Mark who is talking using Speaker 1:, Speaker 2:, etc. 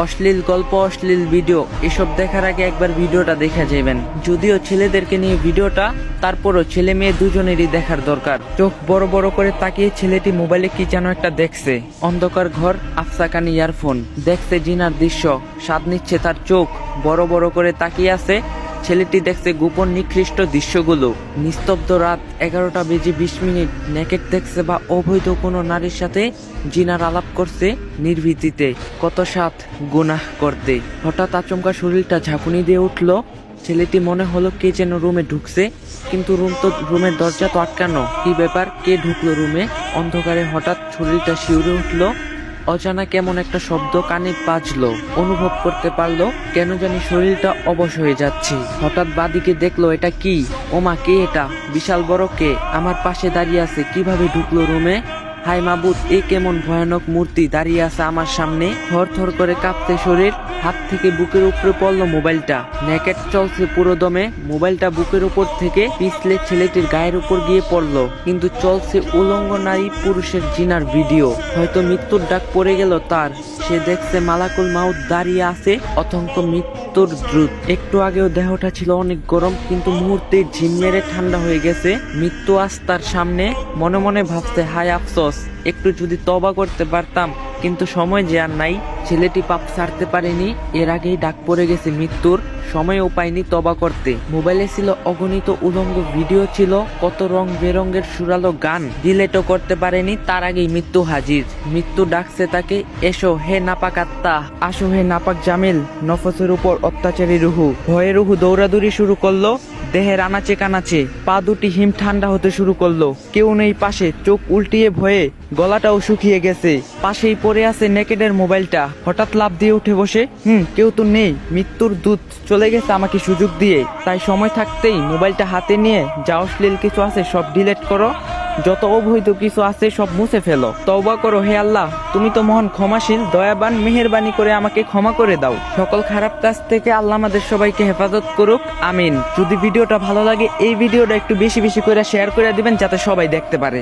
Speaker 1: অশ্লীল গল্প, অশ্লীল ভিডিও এসব দেখার আগে একবার ভিডিওটা দেখে যাবেন। যদিও ছেলেদেরকে নিয়ে ভিডিওটা, তারপরও ছেলে মেয়ে দুজনেরই দেখার দরকার। চোখ বড় বড় করে তাকিয়ে ছেলেটি মোবাইলে কি যেন একটা দেখছে। অন্ধকার ঘর, আফসা কানে ইয়ারফোন, দেখছে জিনার দৃশ্য, স্বাদ নিচ্ছে তার চোখ। বড় বড় করে তাকিয়ে আছে ছেলেটি, দেখছে গোপন নিকৃষ্ট দৃশ্যগুলো। নিস্তব্ধ রাত 11টা বেজে 20 মিনিট। নেকেট দেখছে বা অবৈধ কোনো নারীর সাথে জিনার আলাপ করছে নির্ভীতিতে। কত সাথ গুনাহ করতে। হঠাৎ আচমকা শরীরটা ঝাঁকুনি দিয়ে উঠল। ছেলেটি মনে হলো কে যেন রুমে ঢুকছে, কিন্তু রুমের দরজা তো আটকানো। কি ব্যাপার, কে ঢুকলো রুমে? অন্ধকারে হঠাৎ শরীরটা শিউরে উঠল। অজানা কেমন একটা শব্দ কানে বাজলো। অনুভব করতে পারলো কেন জানি শরীরটা অবশ হয়ে যাচ্ছে। হঠাৎ বাদিকে দেখলো, এটা কি? ওমা, কে এটা? বিশাল বড় কে আমার পাশে দাঁড়িয়ে আছে? কিভাবে ঢুকলো রুমে? হায় মাবুদ, এ কেমন ভয়ানক মূর্তি দাঁড়িয়ে আছে আমার সামনে। থর থর করে কাঁপতে শরীর। হাত থেকে বুকের উপরে পড়লো মোবাইলটা। নেকেট চলছে পুরো দমে। মোবাইলটা বুকের উপর থেকে পিছলে ছেলেটির গায়ের উপর গিয়ে পড়লো, কিন্তু চলছে উলঙ্গ নারী পুরুষের জিনার ভিডিও। হয়তো মৃত্যুর ডাক পড়ে গেল তার। সে দেখছে মালাকুল মাউত দাঁড়িয়ে আছে অথঙ্ক মৃত্যুর দ্রুত। একটু আগেও দেহটা ছিল অনেক গরম, কিন্তু মুহূর্তে ঝিম মেরে ঠান্ডা হয়ে গেছে। মৃত্যু আজ তার সামনে। মনে মনে ভাবছে, হায় আফসোস, একটু যদি তওবা করতে পারতাম, কিন্তু সময় যে আর নাই। ছেলেটি পাপ ছাড়তে পারেনি, এর আগেই ডাক পড়ে গেছে মৃত্যুর। সময়ও পায়নি তওবা করতে। মোবাইলে ছিল অগণিত উলঙ্গ ভিডিও, ছিল কত রং বেরঙের সুরালো গান। ডিলেটও করতে পারেনি, তার আগেই মৃত্যু হাজির। মৃত্যু ডাকছে তাকে, এসো হে নাপাক আত্মা, আসো হে নাপাক জামিল। নফসের উপর অত্যাচারী রুহু। ভয়ে রুহু দৌড়াদৌড়ি শুরু করলো। দেহের আনাচে কানাচে পা দুটি হিম ঠান্ডা হতে শুরু করলো। কেউ নেই পাশে। চোখ উল্টিয়ে ভয়ে গলাটাও শুকিয়ে গেছে। পাশেই পড়ে আছে নেকেডের মোবাইলটা। হঠাৎ লাফ দিয়ে উঠে বসে, কেউ তো নেই। মৃত্যুর দূত চলে গেছে আমাকে সুযোগ দিয়ে। তাই সময় থাকতেই মোবাইলটা হাতে নিয়ে যা অশ্লীল কিছু আছে সব ডিলিট করো, যত অবৈধ কিছু আছে সব মুছে ফেলো। তওবা করো হে আল্লাহ, তুমি তো মহান ক্ষমাশীল, দয়াবান। মেহেরবানি করে আমাকে ক্ষমা করে দাও। সকল খারাপ কাজ থেকে আল্লাহ আমাদের সবাইকে হেফাজত করুক, আমিন। যদি ভিডিওটা ভালো লাগে, এই ভিডিওটা একটু বেশি বেশি করে শেয়ার করে দিবেন, যাতে সবাই দেখতে পারে।